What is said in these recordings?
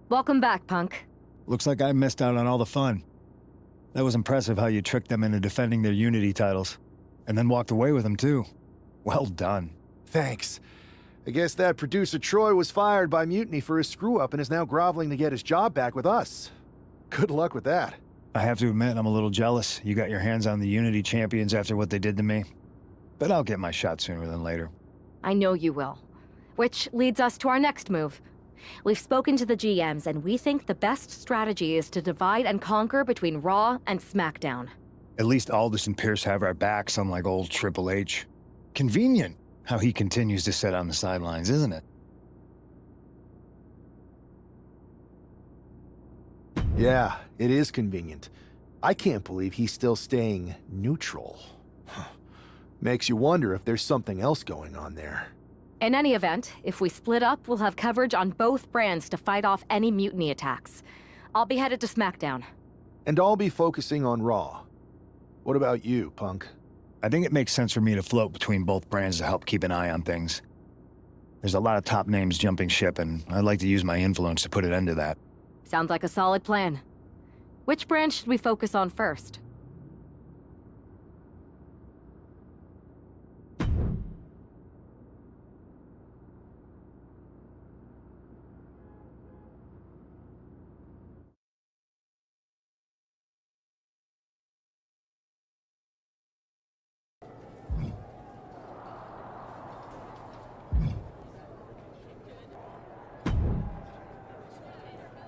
Welcome back, punk. Looks like I missed out on all the fun. That was impressive how you tricked them into defending their Unity titles. And then walked away with them too. Well done. Thanks. I guess that producer Troy was fired by Mutiny for his screw-up and is now groveling to get his job back with us. Good luck with that. I have to admit, I'm a little jealous. You got your hands on the Unity champions after what they did to me. But I'll get my shot sooner than later. I know you will. Which leads us to our next move. We've spoken to the GMs, and we think the best strategy is to divide and conquer between Raw and SmackDown. At least Aldous and Pierce have our backs, unlike old Triple H. Convenient how he continues to sit on the sidelines, isn't it? Yeah, it is convenient. I can't believe he's still staying neutral. Makes you wonder if there's something else going on there. In any event, if we split up, we'll have coverage on both brands to fight off any Mutiny attacks. I'll be headed to SmackDown. And I'll be focusing on Raw. What about you, Punk? I think it makes sense for me to float between both brands to help keep an eye on things. There's a lot of top names jumping ship, and I'd like to use my influence to put an end to that. Sounds like a solid plan. Which brand should we focus on first?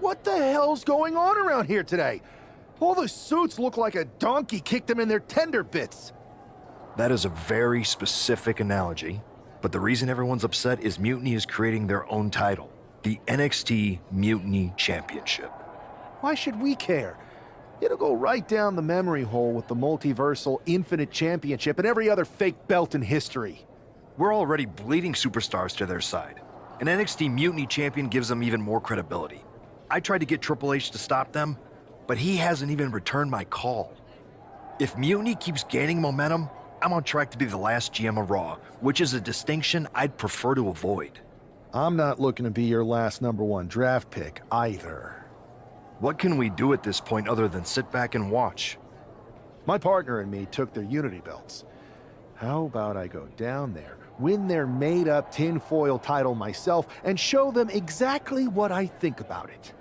What the hell's going on around here today? All the suits look like a donkey kicked them in their tender bits. That is a very specific analogy, but the reason everyone's upset is Mutiny is creating their own title, the NXT Mutiny Championship. Why should we care? It'll go right down the memory hole with the multiversal Infinite Championship and every other fake belt in history. We're already bleeding superstars to their side. An NXT Mutiny champion gives them even more credibility. I tried to get Triple H to stop them, but he hasn't even returned my call. If Mutiny keeps gaining momentum, I'm on track to be the last GM of Raw, which is a distinction I'd prefer to avoid. I'm not looking to be your last #1 draft pick either. What can we do at this point other than sit back and watch? My partner and me took their Unity belts. How about I go down there, win their made-up tinfoil title myself, and show them exactly what I think about it?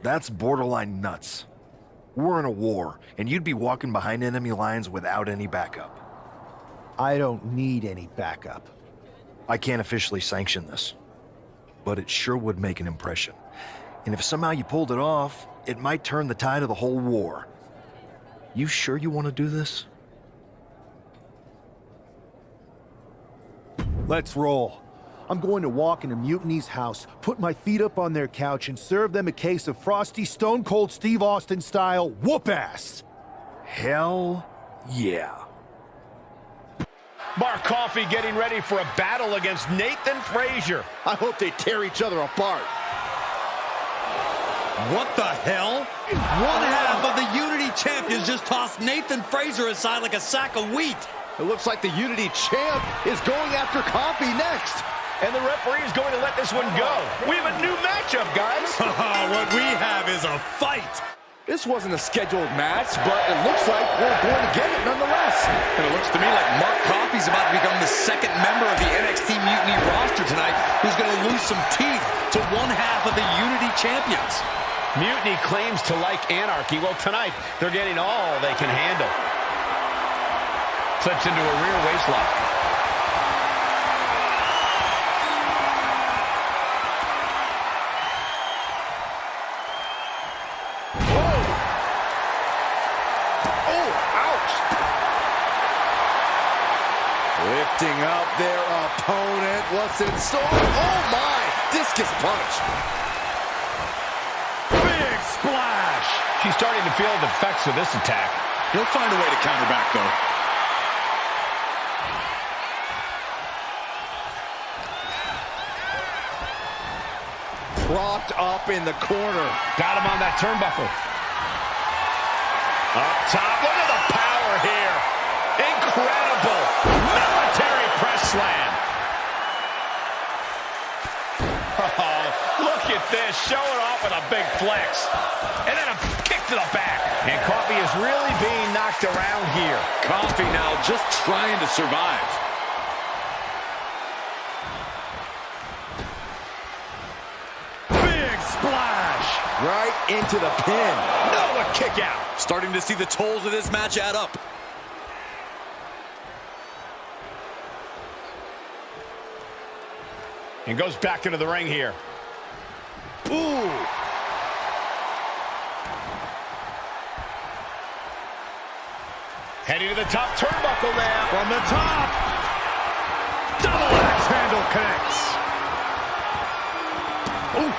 That's borderline nuts. We're in a war, and you'd be walking behind enemy lines without any backup. I don't need any backup. I can't officially sanction this, but it sure would make an impression. And if somehow you pulled it off, it might turn the tide of the whole war. You sure you want to do this? Let's roll. I'm going to walk into Mutiny's house, put my feet up on their couch, and serve them a case of frosty Stone Cold Steve Austin style whoop-ass. Hell yeah. Mark Coffey getting ready for a battle against Nathan Frazier. I hope they tear each other apart. What the hell? One half of the Unity champions just tossed Nathan Frazier aside like a sack of wheat. It looks like the Unity champ is going after Coffey next. And the referee is going to let this one go. We have a new matchup, guys. What we have is a fight. This wasn't a scheduled match, but it looks like we're going to get it nonetheless. And it looks to me like Mark Coffey's about to become the second member of the NXT Mutiny roster tonight who's going to lose some teeth to one half of the Unity champions. Mutiny claims to like anarchy. Well, tonight, they're getting all they can handle. Slips into a rear waistlock. Lifting up their opponent. What's in store? Oh my! Discus punch. Big splash. She's starting to feel the effects of this attack. He'll find a way to counter back, though. Propped up in the corner. Got him on that turnbuckle. Up top. Look at the power here. Incredible. Military press slam. Oh, look at this, showing off with a big flex. And then a kick to the back. And Coffee is really being knocked around here. Coffee now just trying to survive. Big splash. Right into the pin. No, a kick out. Starting to see the tolls of this match add up. And goes back into the ring here. Ooh. Heading to the top turnbuckle now. From the top. Double axe handle connects. Oof.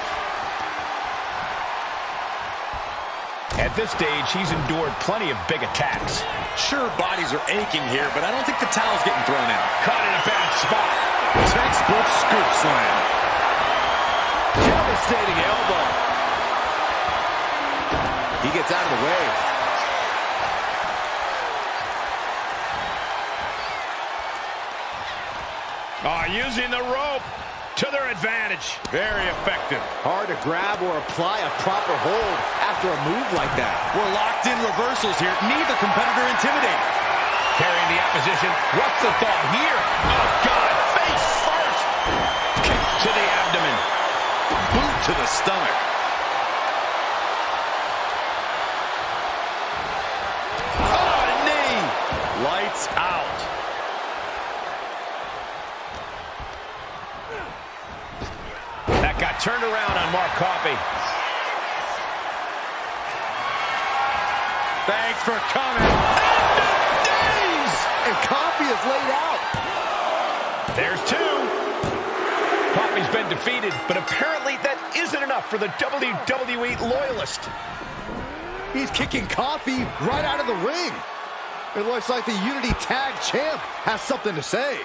At this stage, he's endured plenty of big attacks. Sure, bodies are aching here, but I don't think the towel's getting thrown out. Caught in a bad spot. Textbook scoop slam. Devastating elbow. He gets out of the way. Using the rope to their advantage. Very effective. Hard to grab or apply a proper hold after a move like that. We're locked in reversals here. Neither competitor intimidating. Carrying the opposition. What's the thought here? Oh, God. Face first. Kick to the abdomen. Boot to the stomach. Oh, knee. Lights out. That got turned around on Mark Coffey. Thanks for coming. And Coffey is laid out. There's two. Coffey's been defeated, but apparently that isn't enough for the WWE loyalist. He's kicking Coffey right out of the ring. It looks like the Unity Tag Champ has something to say.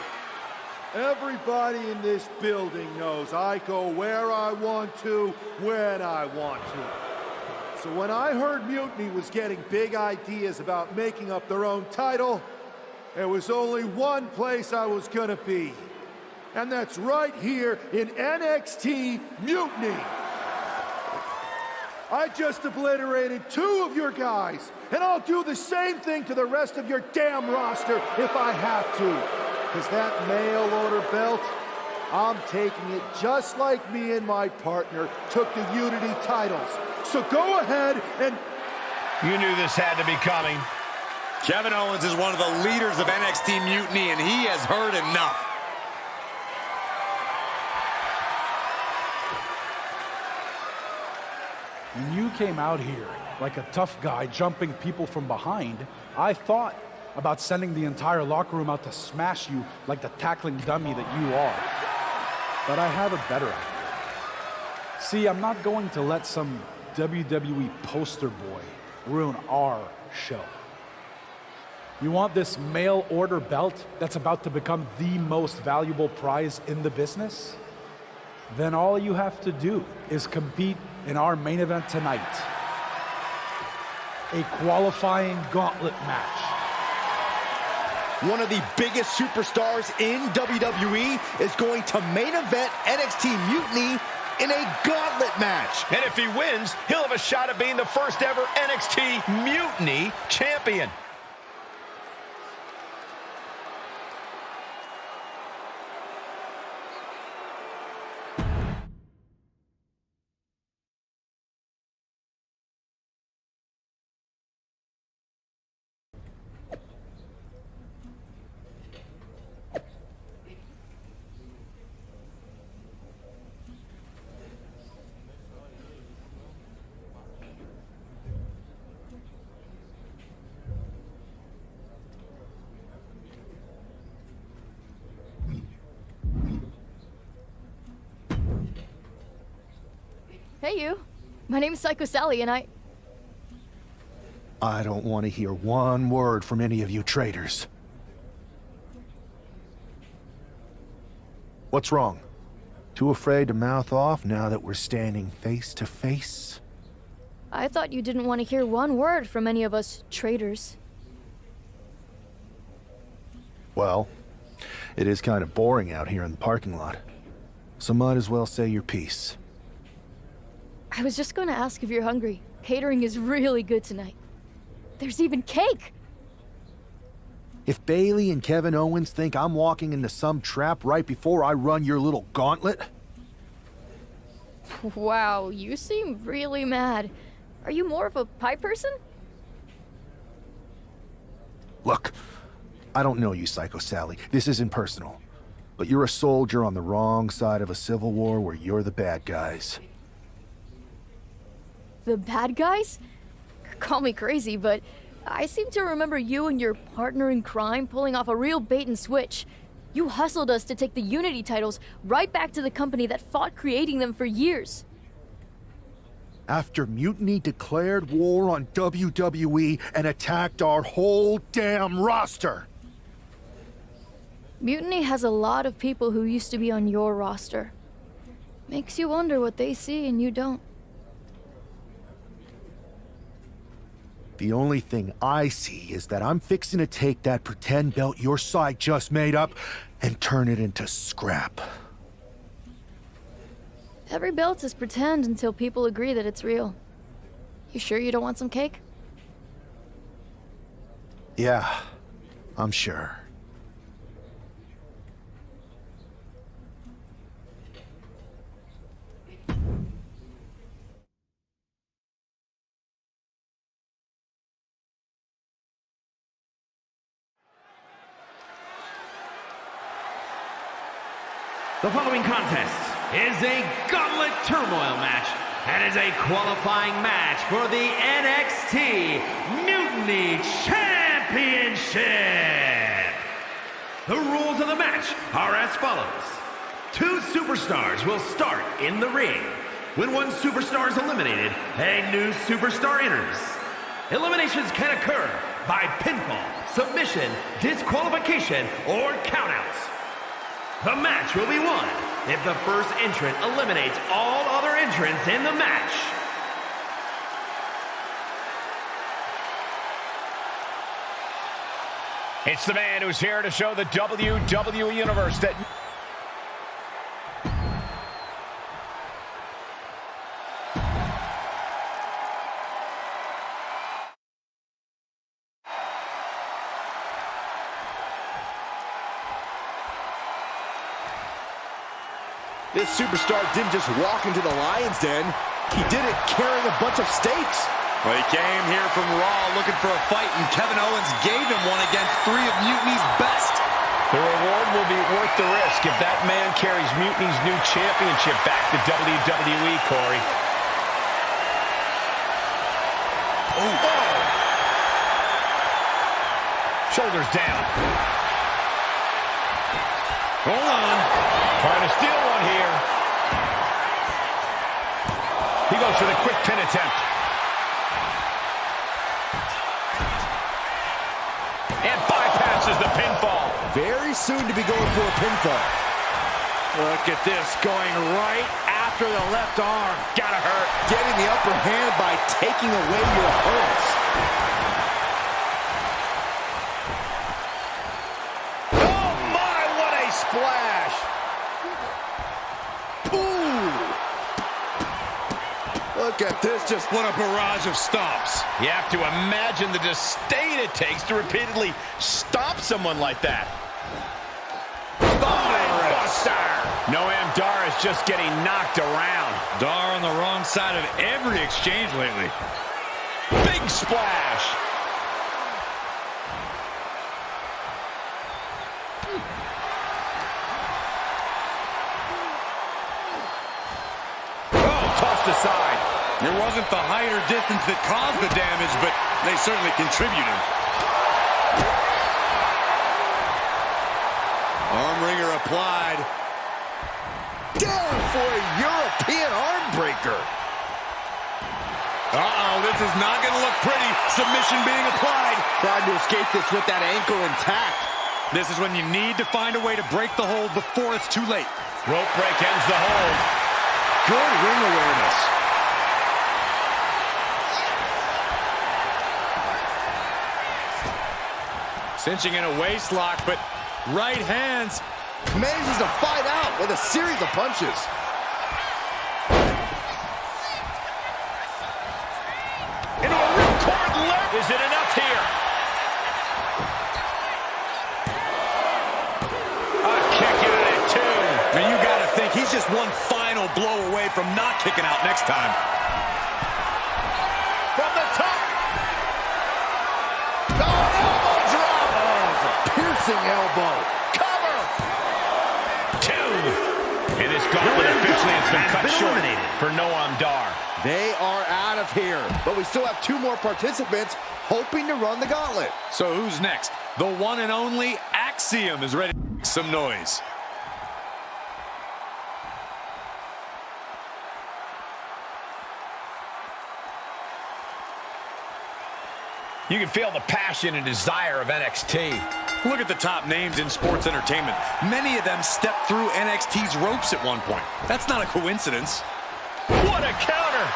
Everybody in this building knows I go where I want to, when I want to. So when I heard Mutiny was getting big ideas about making up their own title, there was only one place I was gonna be. And that's right here in NXT Mutiny. I just obliterated 2 of your guys, and I'll do the same thing to the rest of your damn roster if I have to. Because that mail order belt, I'm taking it just like me and my partner took the Unity titles. So go ahead and... You knew this had to be coming. Kevin Owens is one of the leaders of NXT Mutiny, and he has heard enough. When you came out here like a tough guy jumping people from behind, I thought about sending the entire locker room out to smash you like the tackling dummy that you are. But I have a better idea. See, I'm not going to let some WWE poster boy ruin our show. You want this mail order belt that's about to become the most valuable prize in the business? Then all you have to do is compete in our main event tonight. A qualifying gauntlet match. One of the biggest superstars in WWE is going to main event NXT Mutiny in a gauntlet match. And if he wins, he'll have a shot at being the first ever NXT Mutiny champion. Hey, you. My name's Psycho Sally, and I don't want to hear one word from any of you traitors. What's wrong? Too afraid to mouth off now that we're standing face to face? I thought you didn't want to hear one word from any of us traitors. Well, it is kind of boring out here in the parking lot. So might as well say your piece. I was just going to ask if you're hungry. Catering is really good tonight. There's even cake! If Bailey and Kevin Owens think I'm walking into some trap right before I run your little gauntlet... Wow, you seem really mad. Are you more of a pie person? Look, I don't know you, Psycho Sally. This isn't personal. But you're a soldier on the wrong side of a civil war where you're the bad guys. The bad guys? Call me crazy, but I seem to remember you and your partner in crime pulling off a real bait and switch. You hustled us to take the Unity titles right back to the company that fought creating them for years. After Mutiny declared war on WWE and attacked our whole damn roster. Mutiny has a lot of people who used to be on your roster. Makes you wonder what they see and you don't. The only thing I see is that I'm fixing to take that pretend belt your side just made up and turn it into scrap. Every belt is pretend until people agree that it's real. You sure you don't want some cake? Yeah, I'm sure. The following contest is a gauntlet turmoil match and is a qualifying match for the NXT Mutiny Championship. The rules of the match are as follows. 2 superstars will start in the ring. When one superstar is eliminated, a new superstar enters. Eliminations can occur by pinfall, submission, disqualification, or countouts. The match will be won if the first entrant eliminates all other entrants in the match. It's the man who's here to show the WWE Universe that... This superstar didn't just walk into the Lion's Den. He did it carrying a bunch of stakes. Well, he came here from Raw looking for a fight, and Kevin Owens gave him one against 3 of Mutiny's best. The reward will be worth the risk if that man carries Mutiny's new championship back to WWE, Corey. Oh. Shoulders down. Hold on. Trying to steal one here. He goes for the quick pin attempt. And bypasses the pinfall. Very soon to be going for a pinfall. Look at this, going right after the left arm. Gotta hurt. Getting the upper hand by taking away your opponents. Oh my, what a splash. Look at this, just What a barrage of stops. You have to imagine the disdain it takes to repeatedly stop someone like that. Buster! Noam Dar is just getting knocked around. Dar on the wrong side of every exchange lately. Big splash. Oh, tossed aside. It wasn't the height or distance that caused the damage, but they certainly contributed. Arm wringer applied. down for a European arm breaker. Uh-oh, this is not going to look pretty. Submission being applied. Trying to escape this with that ankle intact. This is when you need to find a way to break the hold before it's too late. Rope break ends the hold. Good ring awareness. Cinching in a waist lock, but right hands. Manages to fight out with a series of punches. left here. A kick out at 2. And you gotta think he's just one final blow away from not kicking out next time. From the top. Oh, elbow drop. Oh, it's a piercing elbow. Cover. 2. And this gauntlet officially has been cut short for Noam Dar. They are out of here, but we still have 2 more participants hoping to run the gauntlet. So who's next? The one and only Axiom is ready to make some noise. You can feel the passion and desire of NXT. Look at the top names in sports entertainment. Many of them stepped through NXT's ropes at one point. That's not a coincidence. What a counter!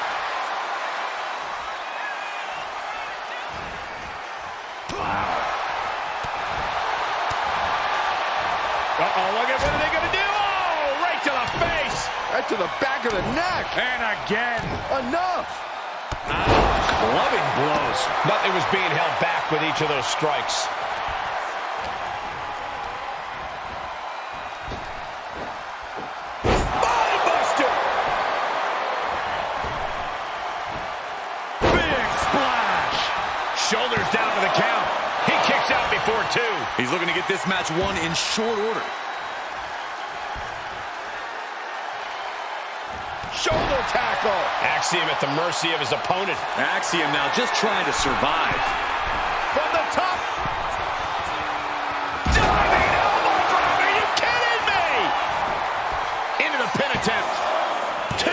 Wow. Uh-oh, look at what are they going to do? Oh, right to the face! Right to the back of the neck. And again. Enough. Clubbing blows. Nothing was being held back with each of those strikes. Spinebuster! Big splash! Shoulders down for the count. He kicks out before 2. He's looking to get this match won in short order. Shoulder tackle. Axiom at the mercy of his opponent. Axiom now just trying to survive. From the top. Diving elbow drop. Are you kidding me? Into the pin attempt. 2.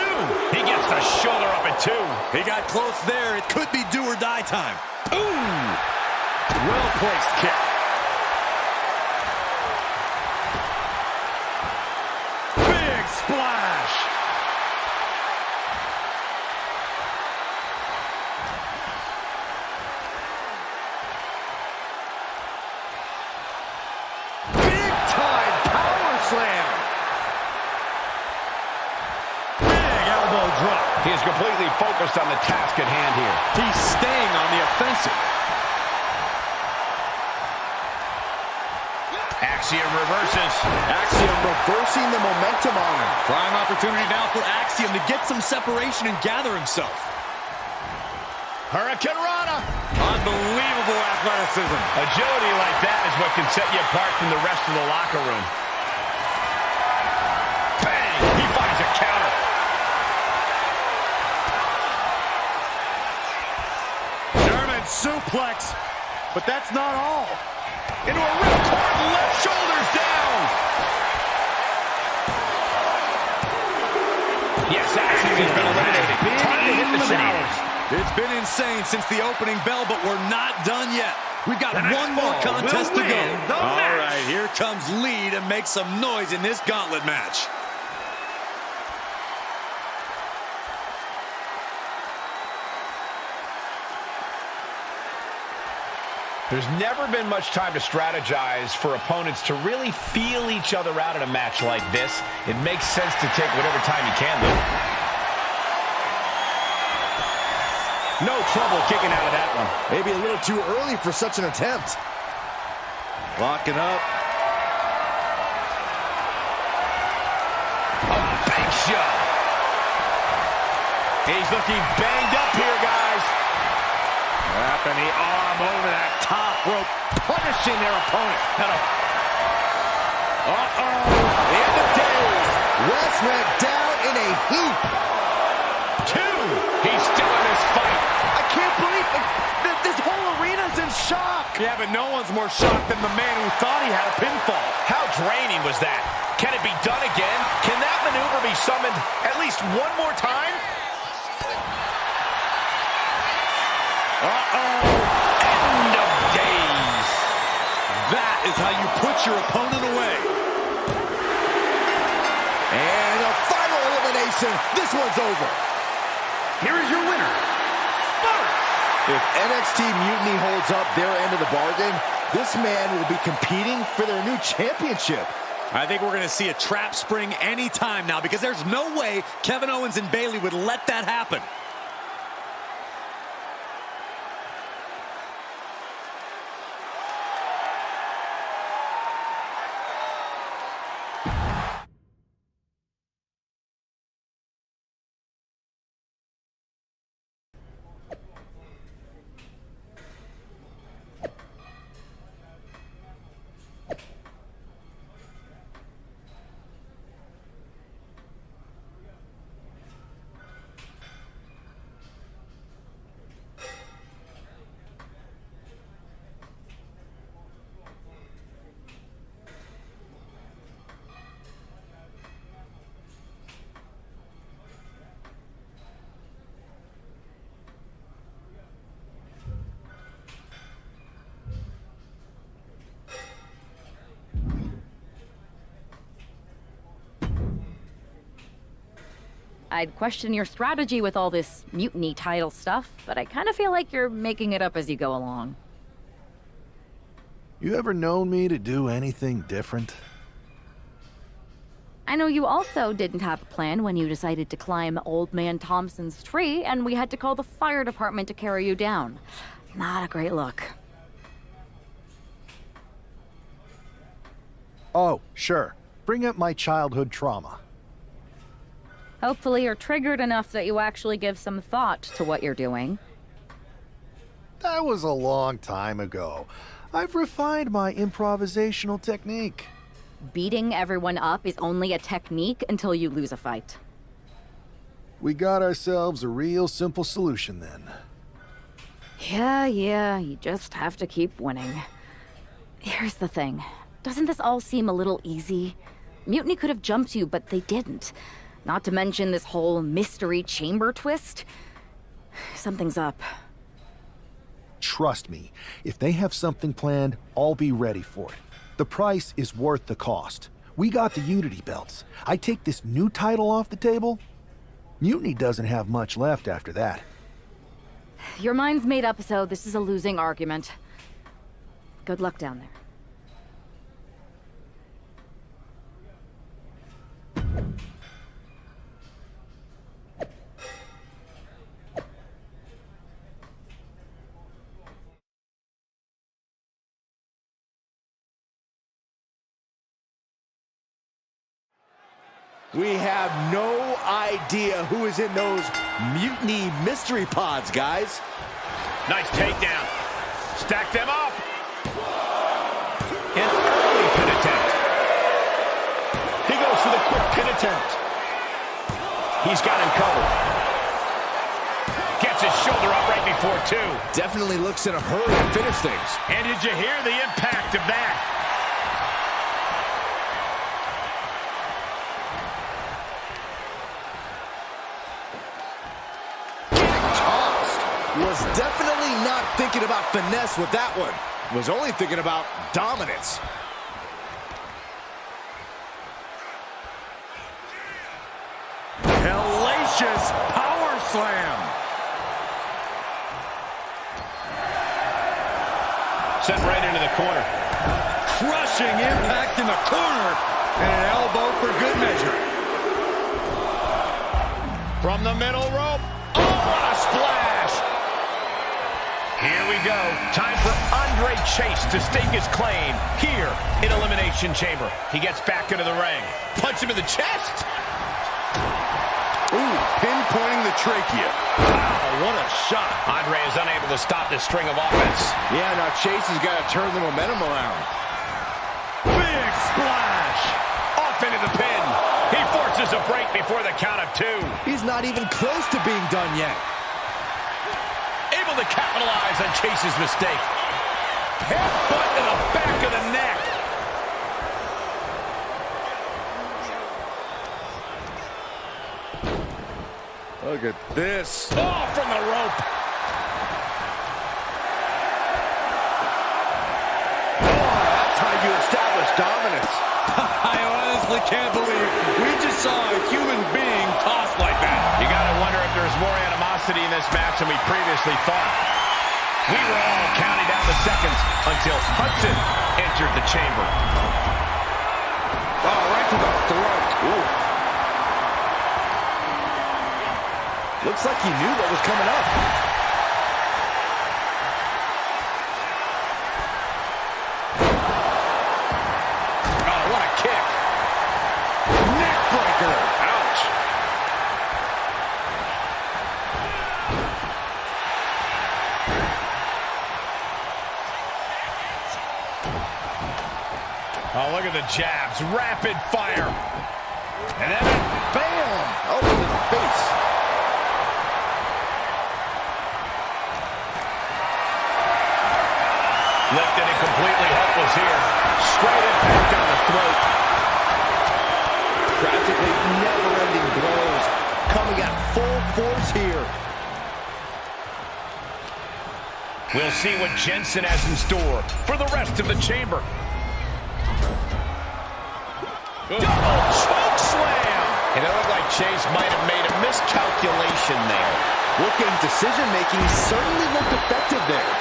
He gets the shoulder up at 2. He got close there. It could be do or die time. Ooh. Well-placed kick. Big splash. Big-time power slam. Big elbow drop. He is completely focused on the task at hand here. He's staying on the offensive. Axiom reverses. Axiom reversing the momentum on him. Prime opportunity now for Axiom to get some separation and gather himself. Hurricane Rana. Unbelievable athleticism. Agility like that is what can set you apart from the rest of the locker room. Bang! He finds a counter. German suplex. But that's not all. Into a ripcord, left shoulders down. Yes, Axiom has been eliminated. Time to hit the showers. It's been insane since the opening bell, but we're not done yet. We've got one more contest to go. All right, here comes Lee to make some noise in this gauntlet match. There's never been much time to strategize for opponents to really feel each other out in a match like this. It makes sense to take whatever time you can, though. No trouble kicking out of that one. Maybe a little too early for such an attempt. Locking up. A big shot. He's looking banged up here, guys. Wrapping the arm over that top rope, punishing their opponent. Uh-oh. The end of days. Wes went down in a heap. 2. He's still in this fight. I can't believe that this whole arena's in shock. Yeah, but no one's more shocked than the man who thought he had a pinfall. How draining was that? Can it be done again? Can that maneuver be summoned at least one more time? Uh-oh. End of days. That is how you put your opponent away. And a final elimination. This one's over. Here is your winner, first. If NXT Mutiny holds up their end of the bargain, this man will be competing for their new championship. I think we're going to see a trap spring anytime now because there's no way Kevin Owens and Bayley would let that happen. I'd question your strategy with all this mutiny title stuff, but I kind of feel like you're making it up as you go along. You ever known me to do anything different? I know you also didn't have a plan when you decided to climb Old Man Thompson's tree, and we had to call the fire department to carry you down. Not a great look. Oh, sure. Bring up my childhood trauma. Hopefully you're triggered enough that you actually give some thought to what you're doing. That was a long time ago. I've refined my improvisational technique. Beating everyone up is only a technique until you lose a fight. We got ourselves a real simple solution then. Yeah, you just have to keep winning. Here's the thing. Doesn't this all seem a little easy? Mutiny could have jumped you, but they didn't. Not to mention this whole mystery chamber twist. Something's up. Trust me, if they have something planned, I'll be ready for it. The price is worth the cost. We got the Unity belts. I take this new title off the table, Mutiny doesn't have much left after that. Your mind's made up, so this is a losing argument. Good luck down there. We have no idea who is in those Mutiny mystery pods, guys. Nice takedown. Stack them up. An early pin attempt. He goes for the quick pin attempt. He's got him covered. Gets his shoulder up right before two. Definitely looks in a hurry to finish things. And did you hear the impact of that? Was definitely not thinking about finesse with that one. Was only thinking about dominance. Hellacious power slam. Sent right into the corner. Crushing impact in the corner. And an elbow for good measure. From the middle rope. Oh, what a splash. Here we go. Time for Andre Chase to stake his claim here in Elimination Chamber. He gets back into the ring. Punch him in the chest. Ooh, pinpointing the trachea. Wow, what a shot. Andre is unable to stop this string of offense. Yeah, now Chase has got to turn the momentum around. Big splash. Off into the pin. He forces a break before the count of two. He's not even close to being done yet. Able to capitalize on Chase's mistake. Headbutt to the back of the neck. Look at this. Oh, from the rope. Oh, that's how you establish dominance. I honestly can't believe we just saw a human being tossed like that. You gotta wonder if there's more animosity in this match than we previously thought. We were all counting down the seconds until Hudson entered the chamber. Oh, right to the throat. Ooh. Looks like he knew what was coming up. Oh, what a kick. Neck breaker. Ouch. Oh, look at the jabs. Rapid fire. And then, Bam! Oh, to the face. lifted and completely helpless here. Straight impact down the throat. Practically never-ending blows coming at full force here. We'll see what Jensen has in store for the rest of the chamber. Double choke slam! And it looked like Chase might have made a miscalculation there. Working decision-making certainly looked effective there.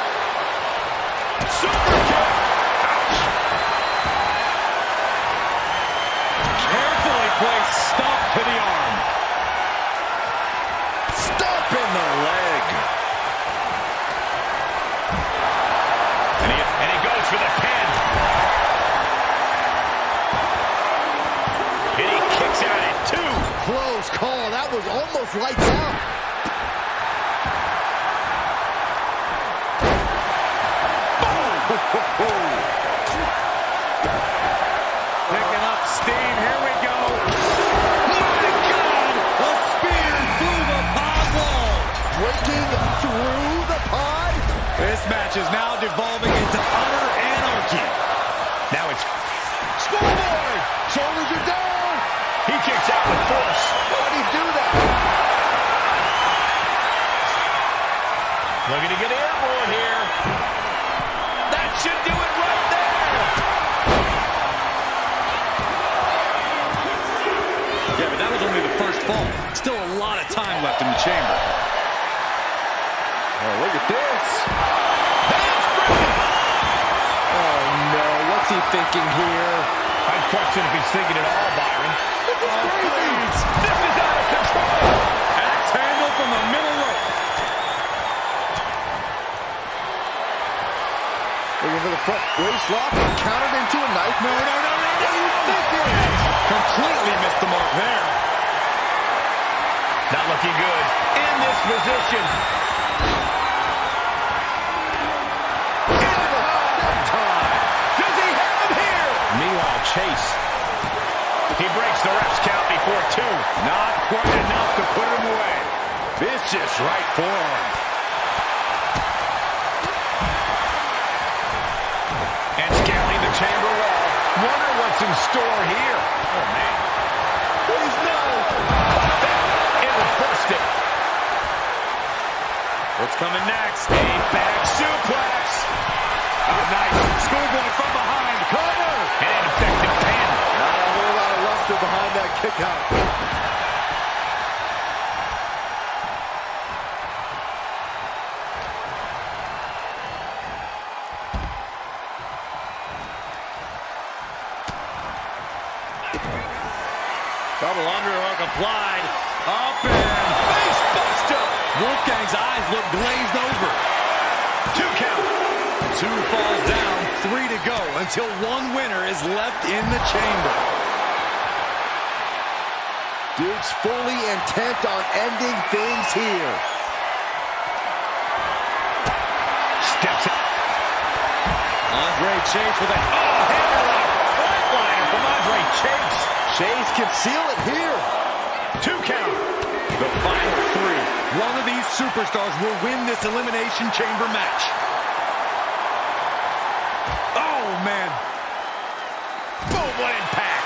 Super kick! Ouch! Carefully placed stomp to the arm. Stomp in the leg. And he goes for the pin. And he kicks out at 2. Close call. That was almost lights out. Picking up steam. Here we go. My God! A spear through the pod wall. Breaking through the pod. This match is now devolving into utter anarchy. Now it's Schoolboy. Shoulders are down. he kicks out with force. How did he do that? Looking to get airborne here. That should do it right there. Yeah, but that was only the first fall. Still a lot of time left in the chamber. Oh, look at this. Oh, no. What's he thinking here? I question if he's thinking at all, Byron. This is crazy. This is out of control. Axe handle from the middle rope. Looking for the front waist lock and countered into a knife. No. What are you thinking? Completely missed the mark there. Not looking good in this position. Does he have him here? Meanwhile, Chase. He breaks the ref's count before 2. Not quite enough to put him away. Vicious right forearm. And scaling the chamber wall. Wonder what's in store here. Oh, man. Please no. It reversed it. What's coming next? A back suplex. Oh, nice. Schoolboy from behind. Cover. And an effective pin. Not a whole lot of luster behind that kick out. Double underhook applied. Up and face buster. Wolfgang's eyes look glazed over. 2 count. 2 falls down, 3 to go until one winner is left in the chamber. Duke's fully intent on ending things here. Steps in. Andre Chase with a Hammerlock. Flatliner from Andre Chase. Chase can seal it here. 2 count. the final 3. One of these superstars will win this Elimination Chamber match. Oh, man. Boom, what impact.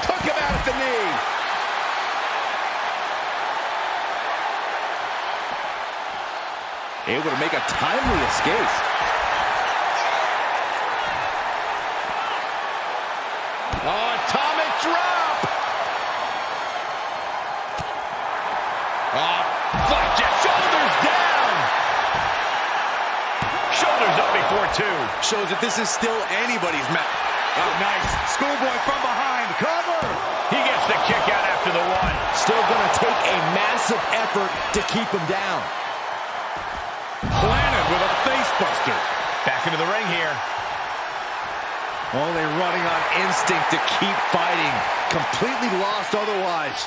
Took him out at the knee. Able to make a timely escape. Oh, atomic drop. Oh, flapjack, shoulders down. Shoulders up before 2. Shows that this is still anybody's match. Oh, nice. Schoolboy from behind. Cover. He gets the kick out after the 1. Still going to take a massive effort to keep him down. Planted with a face buster. Back into the ring here. Only running on instinct to keep fighting. Completely lost otherwise.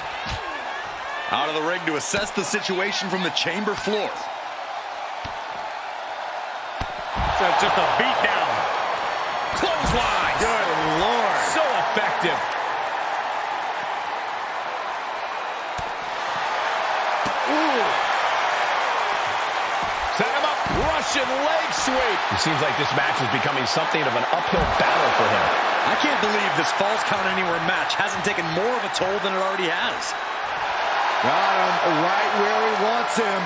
Out of the ring to assess the situation from the chamber floor. So just a beat down. Clothesline. Good Lord. So effective. Ooh. Set him up. Russian leg sweep. It seems like this match is becoming something of an uphill battle for him. I can't believe this Falls Count Anywhere match hasn't taken more of a toll than it already has. Got him right where he wants him.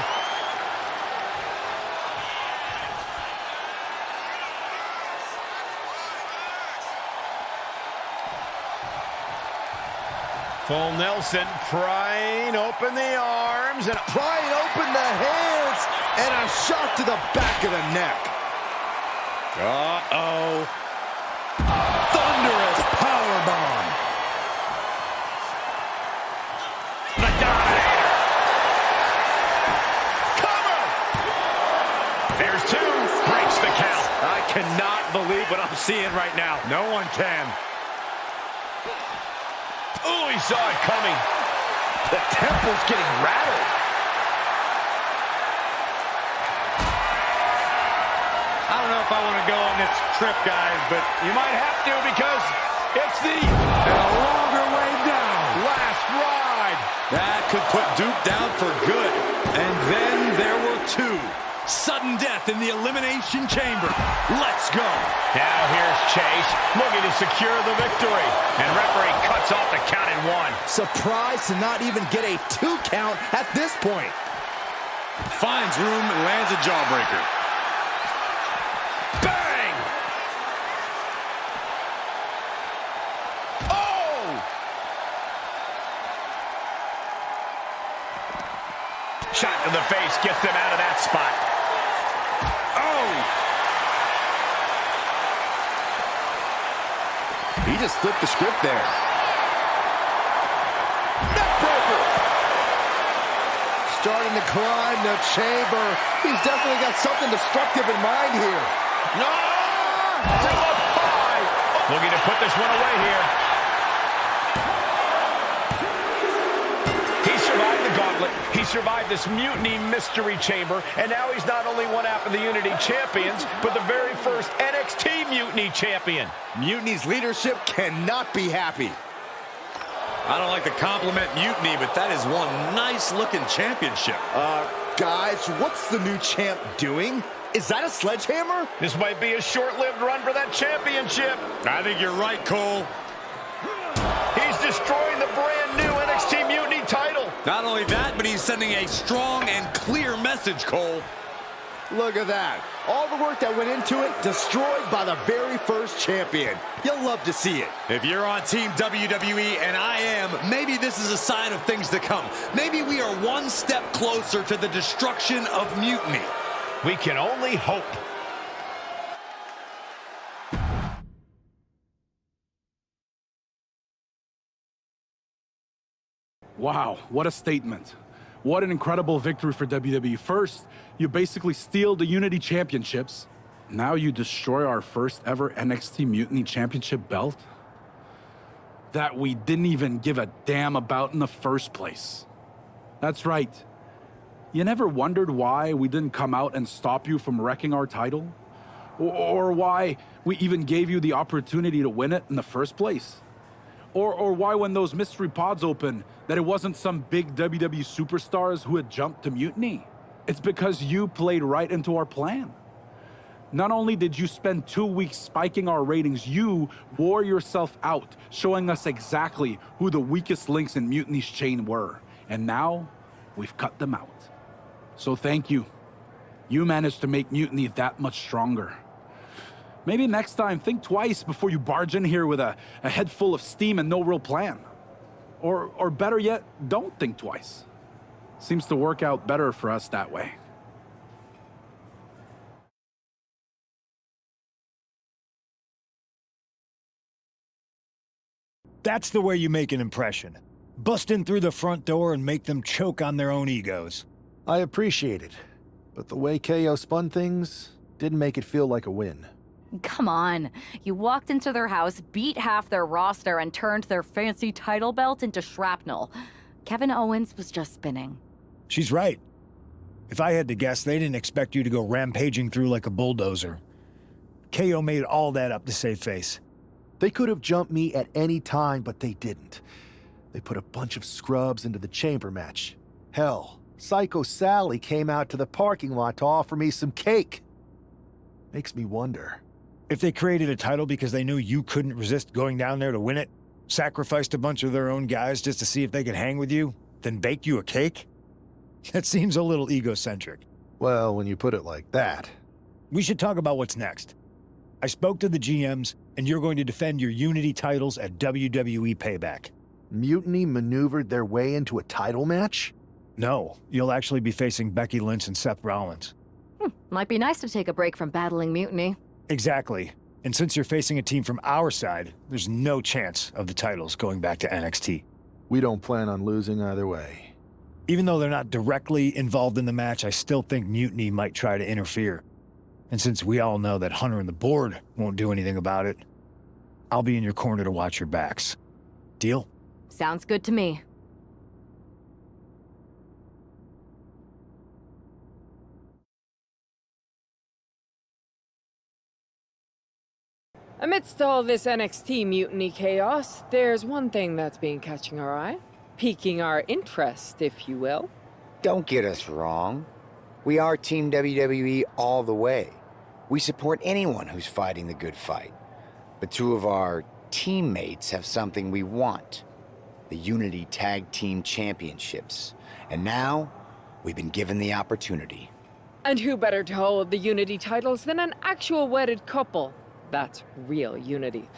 Full Nelson, prying open the arms, and Prying open the hands, and a shot to the back of the neck. uh-oh. Thunderous powerbomb. The Dominator. Cover! There's two. Breaks the count. I cannot believe what I'm seeing right now. No one can. Oh, he saw it coming. The temple's getting rattled. I don't know if I want to go on this trip, guys, but you might have to because it's the longer way down. Last ride. That could put Duke down for good. And then there were two. Sudden death in the Elimination Chamber. Let's go. Now here's Chase looking to secure the victory. And referee cuts off the count at 1. Surprised to not even get a 2 count at this point. Finds room and lands a jawbreaker. Bang! Oh! Shot to the face gets them out of that spot. Oh! He just flipped the script there. Neckbreaker! Starting to climb the chamber. He's definitely got something destructive in mind here. No! From up high! Looking to put this one away here. He survived the gauntlet. He survived this mutiny mystery chamber. And now he's not only one half of the Unity champions, but the very first NXT Mutiny champion. Mutiny's leadership cannot be happy. I don't like to compliment Mutiny, but that is one nice-looking championship. Guys, what's the new champ doing? Is that a sledgehammer? This might be a short-lived run for that championship. I think you're right, Cole. He's destroying the brand new NXT Mutiny title. Not only that, but he's sending a strong and clear message, Cole. Look at that. All the work that went into it, destroyed by the very first champion. You'll love to see it. If you're on Team WWE, and I am, maybe this is a sign of things to come. Maybe we are one step closer to the destruction of Mutiny. We can only hope. Wow, what a statement. What an incredible victory for WWE. First, you basically steal the Unity Championships. Now you destroy our first ever NXT Mutiny Championship belt that we didn't even give a damn about in the first place. That's right. You never wondered why we didn't come out and stop you from wrecking our title? Or why we even gave you the opportunity to win it in the first place? Or why when those mystery pods opened, that it wasn't some big WWE superstars who had jumped to Mutiny? It's because you played right into our plan. Not only did you spend 2 weeks spiking our ratings, you wore yourself out, showing us exactly who the weakest links in Mutiny's chain were. And now, we've cut them out. So thank you. You managed to make Mutiny that much stronger. Maybe next time, think twice before you barge in here with a head full of steam and no real plan. Or better yet, don't think twice. Seems to work out better for us that way. That's the way you make an impression. Bust in through the front door and make them choke on their own egos. I appreciate it, but the way KO spun things didn't make it feel like a win. Come on. You walked into their house, beat half their roster, and turned their fancy title belt into shrapnel. Kevin Owens was just spinning. She's right. If I had to guess, they didn't expect you to go rampaging through like a bulldozer. KO made all that up to save face. They could have jumped me at any time, but they didn't. They put a bunch of scrubs into the chamber match. Hell, Psycho Sally came out to the parking lot to offer me some cake. Makes me wonder. If they created a title because they knew you couldn't resist going down there to win it, sacrificed a bunch of their own guys just to see if they could hang with you, then baked you a cake? That seems a little egocentric. Well, when you put it like that. We should talk about what's next. I spoke to the GMs, and you're going to defend your Unity titles at WWE Payback. Mutiny maneuvered their way into a title match? No, you'll actually be facing Becky Lynch and Seth Rollins. Might be nice to take a break from battling Mutiny. Exactly. And since you're facing a team from our side, there's no chance of the titles going back to NXT. We don't plan on losing either way. Even though they're not directly involved in the match, I still think Mutiny might try to interfere. And since we all know that Hunter and the board won't do anything about it, I'll be in your corner to watch your backs. Deal? Sounds good to me. Amidst all this NXT mutiny chaos, there's one thing that's been catching our eye. Piquing our interest, if you will. Don't get us wrong. We are Team WWE all the way. We support anyone who's fighting the good fight. But two of our teammates have something we want. The Unity Tag Team Championships. And now, we've been given the opportunity. And who better to hold the Unity titles than an actual wedded couple? That's real unity.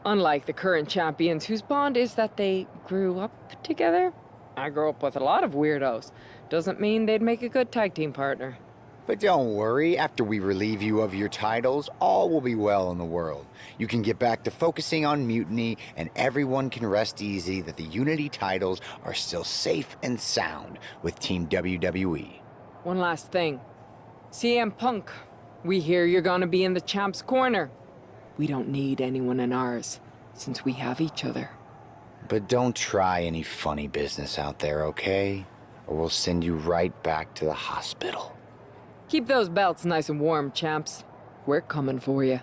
Unlike the current champions whose bond is that they grew up together. I grew up with a lot of weirdos. Doesn't mean they'd make a good tag team partner. But don't worry, after we relieve you of your titles, all will be well in the world. You can get back to focusing on Mutiny, and everyone can rest easy that the Unity titles are still safe and sound with Team WWE. One last thing. CM Punk, we hear you're gonna be in the champ's corner. We don't need anyone in ours, since we have each other. But don't try any funny business out there, okay? Or we'll send you right back to the hospital. Keep those belts nice and warm, champs. We're coming for you.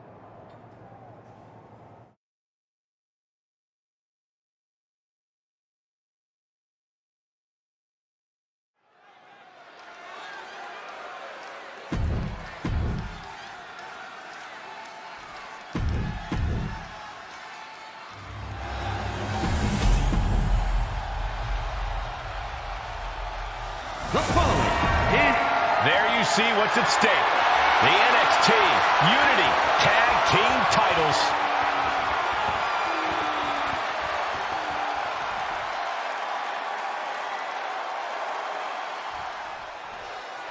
There you see what's at stake. The NXT Unity Tag Team titles.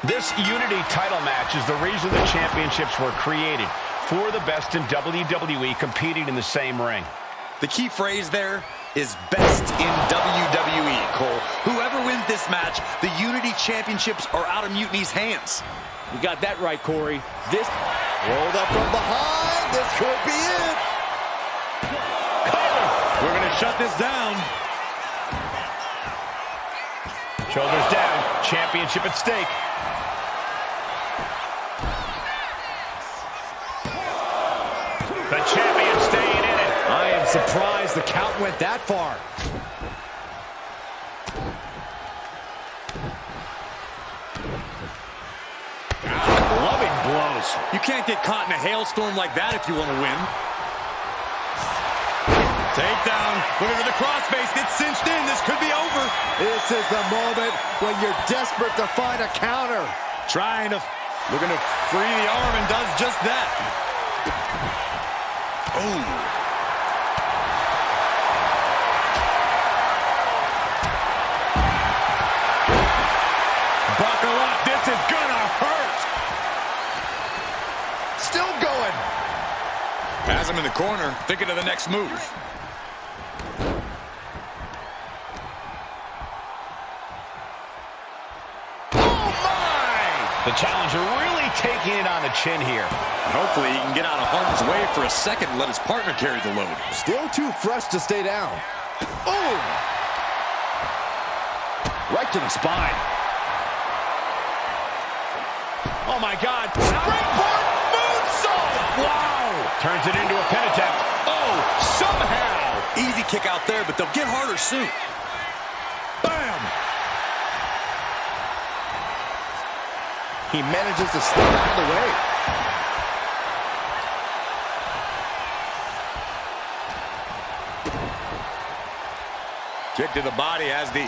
This Unity title match is the reason the championships were created. For the best in WWE competing in the same ring. The key phrase there is best in WWE, Cole. Whoever wins this match, the Unity Championships are out of Mutiny's hands. You got that right, Corey. This rolled up from behind. This could be it. We're going to shut this down. Shoulders down. Championship at stake. The champion staying in it. I am surprised the count went that far. Loving blows. You can't get caught in a hailstorm like that if you want to win. Takedown. Look at the crossface. It's cinched in. This could be over. This is the moment when you're desperate to find a counter. Looking to free the arm and does just that. Oh. Buckle up. This is gonna hurt. Still going. Has him in the corner, thinking of the next move. The challenger really taking it on the chin here. And hopefully he can get out of harm's way for a second and let his partner carry the load. Still too fresh to stay down. Boom! Right to the spine. Oh my God. Springboard moonsault! Wow! Turns it into a pin attempt. Oh, somehow! Easy kick out there, but they'll get harder soon. Bam! He manages to slip out of the way. Kick to the body as the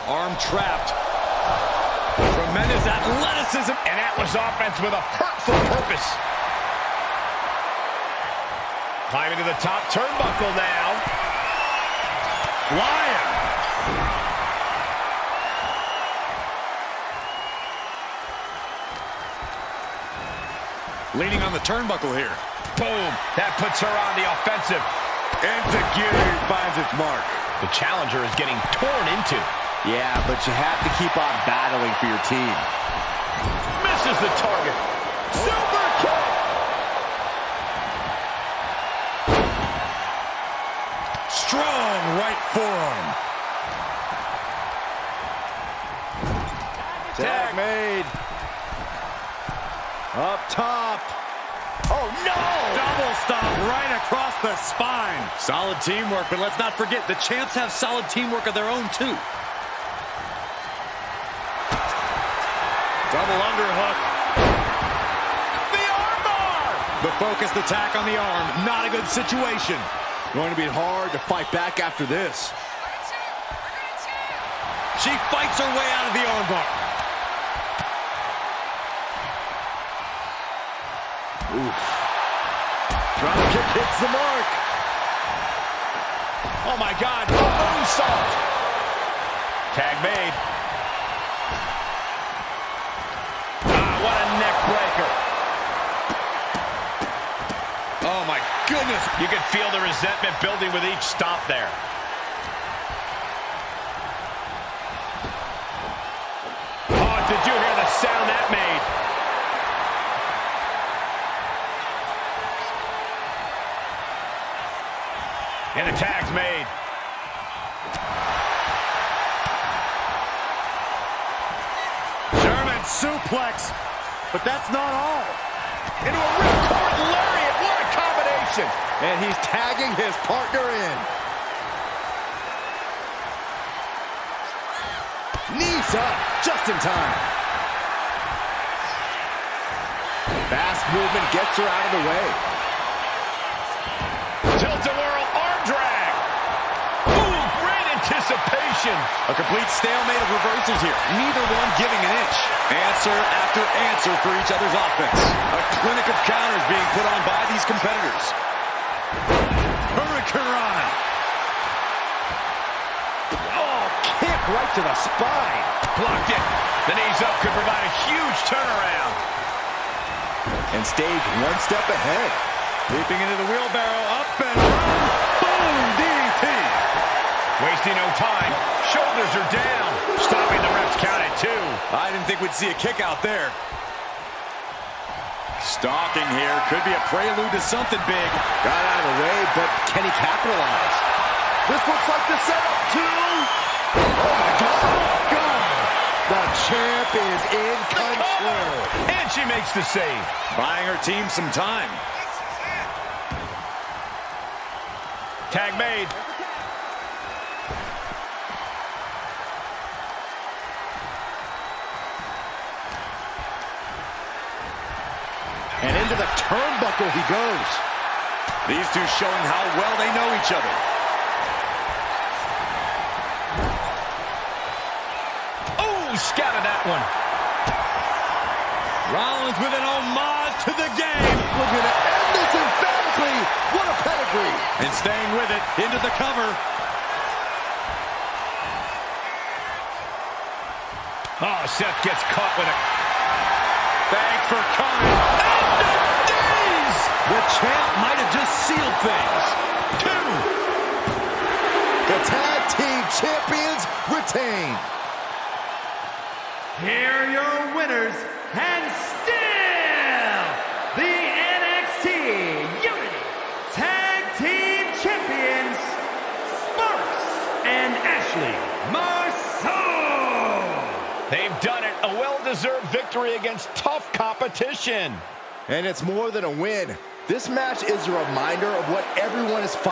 arm trapped. Tremendous athleticism. And that was offense with a hurtful purpose. Climbing to the top turnbuckle now. flying. Leaning on the turnbuckle here. Boom. That puts her on the offensive. Enzuigiri finds its mark. The challenger is getting torn into. Yeah, but you have to keep on battling for your team. Misses the target. Super kick. Strong right forearm. Tag made. Up top. Oh, no! Double stop right across the spine. Solid teamwork, but let's not forget, the champs have solid teamwork of their own, too. Double underhook. The armbar! The focused attack on the arm. Not a good situation. Going to be hard to fight back after this. She fights her way out of the armbar. Oof. Drop kick hits the mark. Oh, my God. Moonsault. Tag made. What a neck breaker. Oh, my goodness. You can feel the resentment building with each stop there. Oh, did you hear the sound that made? And the tag's made. German suplex. But that's not all. Into a ripcord lariat. What a combination. And he's tagging his partner in. Knees up. Just in time. Fast movement gets her out of the way. Tilt-a-whirl arm drag. Ooh, great anticipation. A complete stalemate of reversals here. Neither one giving an inch. Answer after answer for each other's offense. A clinic of counters being put on by these competitors. Hurricanrana. Oh, kick right to the spine. Blocked it. The knees up could provide a huge turnaround. And stage one step ahead. Leaping into the wheelbarrow, up and around. Boom, DDT. Wasting no time. Shoulders are down. Stopping the ref's count at 2. I didn't think we'd see a kick out there. Stalking here. Could be a prelude to something big. Got out of the way, but can he capitalize? This looks like the setup to... Oh, my God. The champ is in control. And she makes the save. Buying her team some time. Tag made. And into the turnbuckle he goes. These two showing how well they know each other. Oh, scouted that one. Rollins with an homage to the game. Looking to end this emphatically. What a pedigree. And staying with it into the cover. Oh, Seth gets caught with it. Thanks for coming. And the knees! The champ might have just sealed things. 2. The tag team champions retain. Here are your winners, and still the NXT Unity Tag Team Champions, Sparks and Ashley Marceau. They've done it. A well-deserved victory against tough competition. And it's more than a win. This match is a reminder of what everyone is fighting.